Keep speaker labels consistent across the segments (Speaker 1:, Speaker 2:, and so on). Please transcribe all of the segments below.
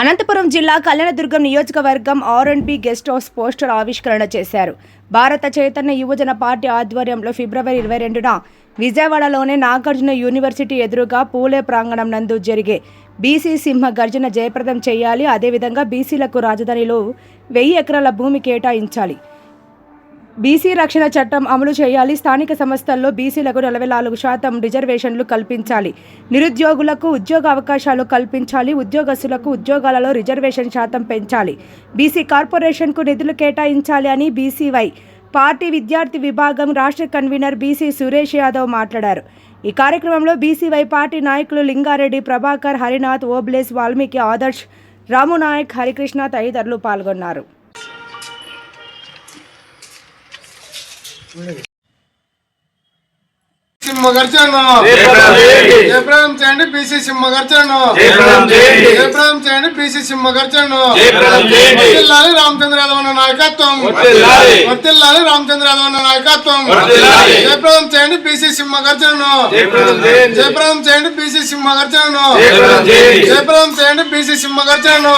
Speaker 1: అనంతపురం జిల్లా కళ్యాణదుర్గం నియోజకవర్గం ఆర్&బి guest house poster ఆవిష్కరణ చేశారు. భారత చైతన్య యువజన పార్టీ ఆధ్వర్యంలో ఫిబ్రవరి 22న విజయవాడలోని నాగార్జున యూనివర్సిటీ ఎదురుగా పూలే ప్రాంగణం నందు జరిగే బీసీ సింహ గర్జన జయప్రదం చేయాలి. అదేవిధంగా బీసీలకు రాజధానిలో 1000 ఎకరాల భూమి కేటాయించాలి. బీసీ రక్షణ చట్టం అమలు చేయాలి. స్థానిక సంస్థల్లో బీసీలకు 44% రిజర్వేషన్లు కల్పించాలి. నిరుద్యోగులకు ఉద్యోగ అవకాశాలు కల్పించాలి. ఉద్యోగస్తులకు ఉద్యోగాలలో రిజర్వేషన్ శాతం పెంచాలి. బీసీ కార్పొరేషన్కు నిధులు కేటాయించాలి అని బీసీవై పార్టీ విద్యార్థి విభాగం రాష్ట్ర కన్వీనర్ బీసీ సురేష్ యాదవ్ మాట్లాడారు. ఈ కార్యక్రమంలో బీసీవై పార్టీ నాయకులు లింగారెడ్డి, ప్రభాకర్, హరినాథ్, ఓబ్లేస్, వాల్మీకి, ఆదర్శ్, రామునాయక్, హరికృష్ణ తదితరులు పాల్గొన్నారు.
Speaker 2: జయప్రదం చేయండి బీసీ సింహ గర్జనను. జయప్రదం చేయండి బీసీ సింహ గర్జనను. వర్ధిల్లాలి రామచంద్ర యాదవ్ అన్న నాయకత్వం. వర్ధిల్లాలి రామచంద్ర యాదవ్ అన్న నాయకత్వం. జయప్రదం చేయండి బీసీ సింహ గర్జనను. జయప్రదం చేయండి బీసీ సింహ గర్జనను. జయప్రదం చేయండి బీసీ సింహ గర్జనను.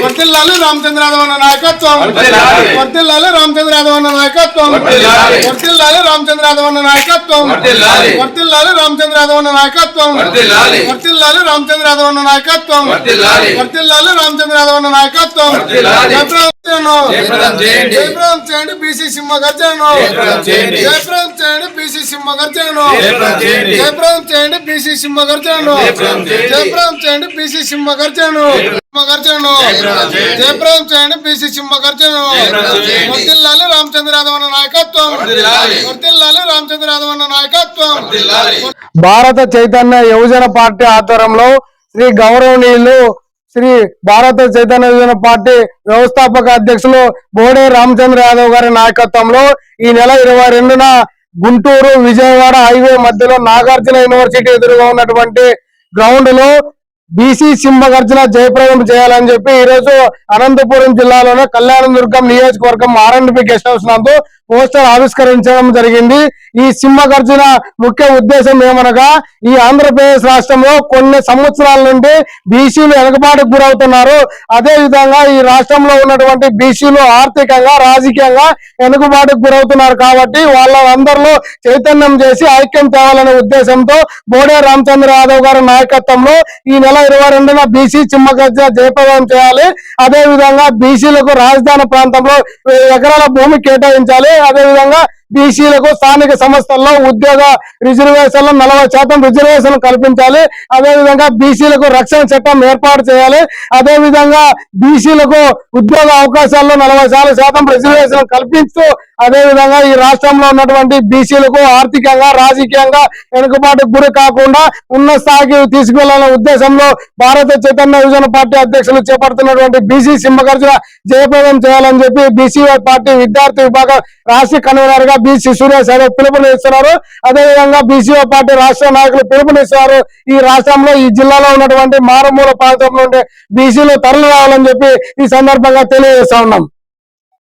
Speaker 2: వర్ధిల్లాలి రామచంద్ర యాదవ్ అన్న నాయకత్వం. వర్ధిల్లాలి రామచంద్ర యాదవ్ అన్న నాయకత్వం. వర్ధిల్లాలి రామచంద్ర యాదవ్ అన్న నాయకత్వం. వర్ధిల్లాలి రామచంద్ర యాదవ్ అన్న నాయకత్వం. వర్ధిల్లాలి రామచంద్ర యాదవ్ అన్న నాయకత్వం. వర్ధిల్లాలి రామచంద్ర యాదవ్ అన్న నాయకత్వం. జయప్రదం చేయండి బీసీ సింహ గర్జనను. జయప్రదం చేయండి బీసీ సింహ గర్జనను. జయప్రదం చేయండి బీసీ సింహ గర్జనను. జయప్రదం చేయండి బీసీ సింహ గర్జనను. జయప్రదం చేయండి బీసీ సింహ గర్జనను. వర్ధిల్లాలి రామచంద్ర యాదవ్ అన్న నాయకత్వం. వర్ధిల్లాలి రామచంద్ర యాదవ్ అన్న నాయకత్వం.
Speaker 3: భారత చైతన్య యువజన పార్టీ ఆధ్వర్యంలో శ్రీ గౌరవనీయులు శ్రీ భారత చైతన్య యువజన పార్టీ వ్యవస్థాపక అధ్యక్షులు బోడే రామచంద్ర యాదవ్ గారి నాయకత్వంలో ఈ నెల 22న గుంటూరు విజయవాడ హైవే మధ్యలో నాగార్జున యూనివర్సిటీ ఎదురుగా ఉన్నటువంటి గ్రౌండ్ లో బీసీ సింహ గర్జన జయప్రదం చేయాలని చెప్పి ఈ రోజు అనంతపురం జిల్లాలోనే కళ్యాణదుర్గం నియోజకవర్గం ఆర్&బి గెస్ట్ హౌస్ నందు పోస్టర్ ఆవిష్కరించడం జరిగింది. ఈ సింహ గర్జన ముఖ్య ఉద్దేశం ఏమనగా ఈ ఆంధ్రప్రదేశ్ రాష్ట్రంలో కొన్ని సంవత్సరాల నుండి బీసీలు వెనుకబాటుకు గురవుతున్నారు. అదే విధంగా ఈ రాష్ట్రంలో ఉన్నటువంటి బీసీలు ఆర్థికంగా, రాజకీయంగా వెనుకబాటుకు గురవుతున్నారు. కాబట్టి వాళ్ళందరిలో చైతన్యం చేసి ఐక్యం తేవాలనే ఉద్దేశంతో బోడే రామచంద్ర యాదవ్ గారి నాయకత్వంలో ఈ నెల 22న బీసీ సింహ గర్జన జయప్రదం చేయాలి. అదే విధంగా బీసీలకు రాజధాని ప్రాంతంలో 1000 ఎకరాల భూమి కేటాయించాలి. అదే విధంగా బీసీలకు స్థానిక సంస్థల్లో ఉద్యోగ రిజర్వేషన్లు 40% రిజర్వేషన్ కల్పించాలి. అదే విధంగా బీసీలకు రక్షణ చట్టం ఏర్పాటు చేయాలి. అదే విధంగా బీసీలకు ఉద్యోగ అవకాశాల్లో 40% రిజర్వేషన్ కల్పిస్తూ అదే విధంగా ఈ రాష్ట్రంలో ఉన్నటువంటి బీసీలకు ఆర్థికంగా, రాజకీయంగా వెనుకబాటుకు గురి కాకుండా ఉన్న స్థాయికి తీసుకెళ్లాలనే ఉద్దేశంలో భారత చైతన్య యువజన పార్టీ అధ్యక్షులు చేపడుతున్నటువంటి బీసీ సింహ గర్జన జయప్రదం చేయాలని చెప్పి బీసీవై పార్టీ విద్యార్థి విభాగం రాష్ట్ర కన్వీనర్ గా బీసీ సురేష్ యాదవ్ పిలుపునిస్తున్నారు. అదేవిధంగా బీసీవై పార్టీ రాష్ట్ర నాయకులు పిలుపునిస్తున్నారు. ఈ రాష్ట్రంలో ఈ జిల్లాలో ఉన్నటువంటి మారుమూల ప్రాంతం నుండి బీసీలు తరలి రావాలని చెప్పి ఈ సందర్భంగా తెలియజేస్తా ఉన్నాం.